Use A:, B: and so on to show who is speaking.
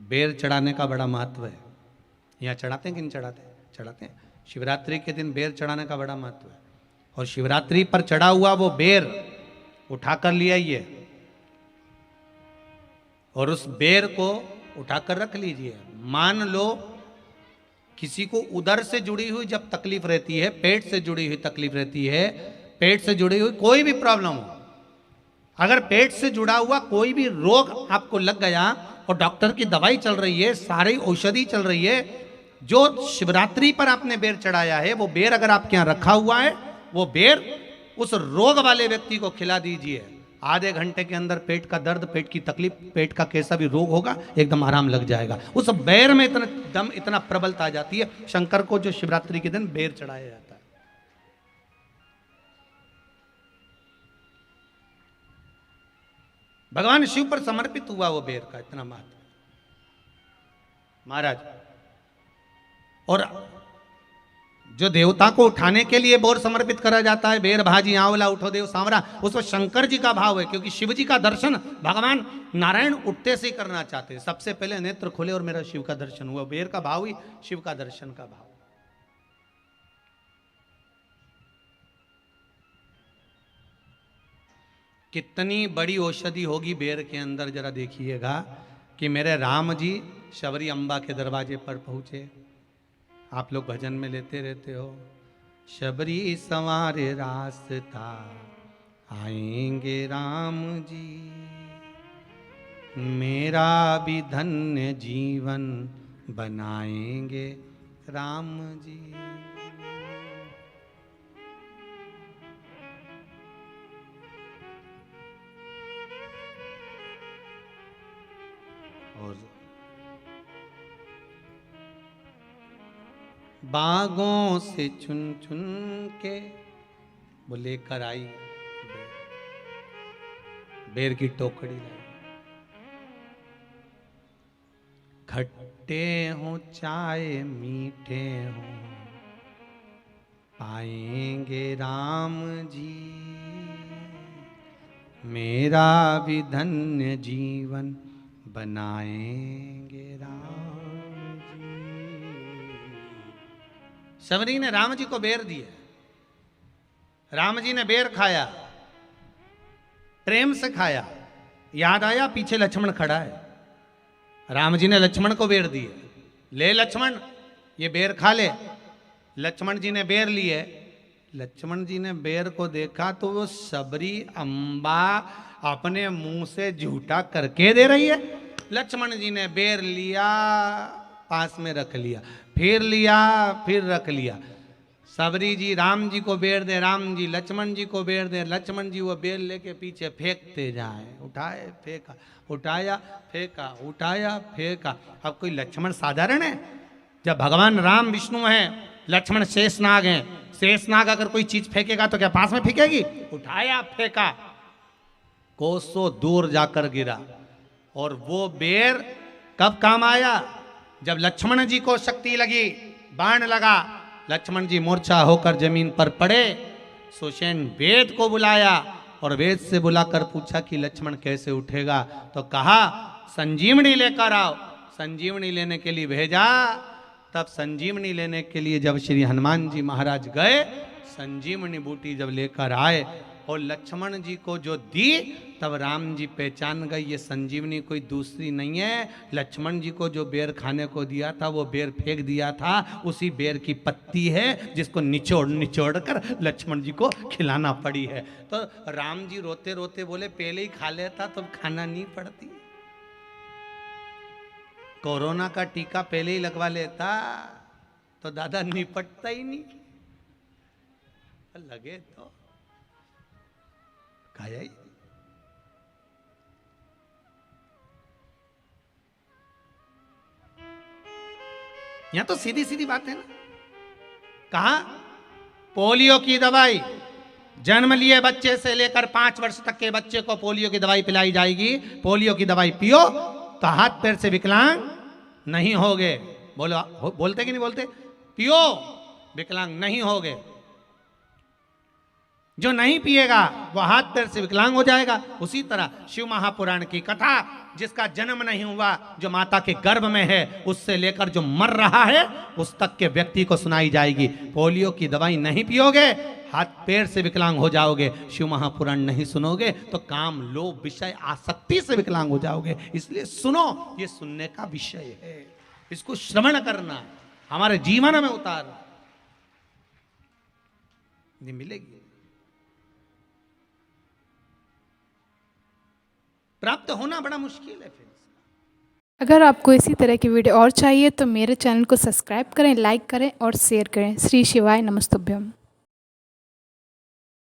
A: बेर चढ़ाने का बड़ा महत्व है। यहाँ चढ़ाते हैं कि नहीं चढ़ाते? चढ़ाते हैं। शिवरात्रि के दिन बेर चढ़ाने का बड़ा महत्व है। और शिवरात्रि पर चढ़ा हुआ वो बेर उठाकर ले आइए और उस बेर को उठाकर रख लीजिए। मान लो किसी को उदर से जुड़ी हुई जब तकलीफ रहती है, पेट से जुड़ी हुई तकलीफ रहती है, पेट से जुड़ी हुई कोई भी प्रॉब्लम हो, अगर पेट से जुड़ा हुआ कोई भी रोग आपको लग गया और डॉक्टर की दवाई चल रही है, सारी औषधि चल रही है, जो शिवरात्रि पर आपने बेर चढ़ाया है वो बेर अगर आपके यहां रखा हुआ है, वो बेर उस रोग वाले व्यक्ति को खिला दीजिए। आधे घंटे के अंदर पेट का दर्द, पेट की तकलीफ, पेट का कैसा भी रोग होगा एकदम आराम लग जाएगा। उस बेर में इतना दम, इतना प्रबलता आ जाती है। शंकर को जो शिवरात्रि के दिन बेर चढ़ाया जाता है। भगवान शिव पर समर्पित हुआ वो बेर का इतना महत्व महाराज। और जो देवता को उठाने के लिए बोर समर्पित करा जाता है, बेर भाजी आंवला उठो देव सांवरा, उसमें शंकर जी का भाव है, क्योंकि शिव जी का दर्शन भगवान नारायण उठते से ही करना चाहते हैं। सबसे पहले नेत्र खोले और मेरा शिव का दर्शन हुआ। बेर का भाव ही शिव का दर्शन का भाव। कितनी बड़ी औषधि होगी बेर के अंदर, जरा देखिएगा कि मेरे राम जी शबरी अम्बा के दरवाजे पर पहुंचे। आप लोग भजन में लेते रहते हो, शबरी संवारे रास्ता आएंगे राम जी, मेरा भी धन्य जीवन बनाएंगे राम जी। और बागों से चुन चुन के वो लेकर आई बेर की टोकरी लाई। खट्टे हो चाहे मीठे हो पाएंगे राम जी, मेरा भी धन्य जीवन बनाएंगे राम जी। शबरी ने राम जी को बेर दिए, राम जी ने बेर खाया, प्रेम से खाया। याद आया पीछे लक्ष्मण खड़ा है, राम जी ने लक्ष्मण को बेर दिए, ले लक्ष्मण ये बेर खा ले। लक्ष्मण जी ने बेर लिए, लक्ष्मण जी ने बेर को देखा तो वो शबरी अम्बा अपने मुंह से झूठा करके दे रही है। लक्ष्मण जी ने बेर लिया, पास में रख लिया, फिर लिया, फिर रख लिया। शबरी जी राम जी को बेर दे, राम जी लक्ष्मण जी को बेर दे, लक्ष्मण जी वो बेर लेके पीछे फेंकते जाए। उठाए फेंका, उठाया फेंका, उठाया फेंका। अब कोई लक्ष्मण साधारण है? जब भगवान राम विष्णु हैं, लक्ष्मण शेषनाग हैं, शेषनाग अगर कोई चीज फेंकेगा तो क्या पास में फेंकेगी? उठाया फेंका, कोसों दूर जाकर गिरा। और वो बेर कब काम आया? जब लक्ष्मण जी को शक्ति लगी, बाण लगा, लक्ष्मण जी मूर्छा होकर जमीन पर पड़े। सुषेण वेद को बुलाया और वेद से बुलाकर पूछा कि लक्ष्मण कैसे उठेगा? तो कहा संजीवनी लेकर आओ। संजीवनी लेने के लिए भेजा। तब संजीवनी लेने के लिए जब श्री हनुमान जी महाराज गए, संजीवनी बूटी जब लेकर आए और लक्ष्मण जी को जो दी, तब राम जी पहचान गए ये संजीवनी कोई दूसरी नहीं है। लक्ष्मण जी को जो बेर खाने को दिया था वो बेर फेंक दिया था, उसी बेर की पत्ती है जिसको निचोड़ निचोड़ कर लक्ष्मण जी को खिलाना पड़ी है। तो राम जी रोते रोते बोले पहले ही खा लेता तो खाना नहीं पड़ती। कोरोना का टीका पहले ही लगवा लेता तो दादा निपटता ही नहीं। लगे तो खाया ही। यहां तो सीधी सीधी बात है ना। कहा पोलियो की दवाई जन्म लिए बच्चे से लेकर 5 वर्ष तक के बच्चे को पोलियो की दवाई पिलाई जाएगी। पोलियो की दवाई पियो तो हाथ पैर से विकलांग नहीं होगे। बोलो, बोलते कि नहीं बोलते? पियो विकलांग नहीं होगे। जो नहीं पिएगा वो हाथ पैर से विकलांग हो जाएगा। उसी तरह शिव महापुराण की कथा, जिसका जन्म नहीं हुआ, जो माता के गर्भ में है, उससे लेकर जो मर रहा है उस तक के व्यक्ति को सुनाई जाएगी। पोलियो की दवाई नहीं पियोगे, हाथ पैर से विकलांग हो जाओगे। शिव महापुराण नहीं सुनोगे तो काम, लोभ, विषय, आसक्ति से विकलांग हो जाओगे। इसलिए सुनो, ये सुनने का विषय है, इसको श्रवण करना, हमारे जीवन में उतारना, ये मिलेगी। प्राप्त होना बड़ा मुश्किल है। फिर
B: अगर आपको इसी तरह की वीडियो और चाहिए तो मेरे चैनल को सब्सक्राइब करें, लाइक करें और शेयर करें। श्री शिवाय नमस्तुभ्यम।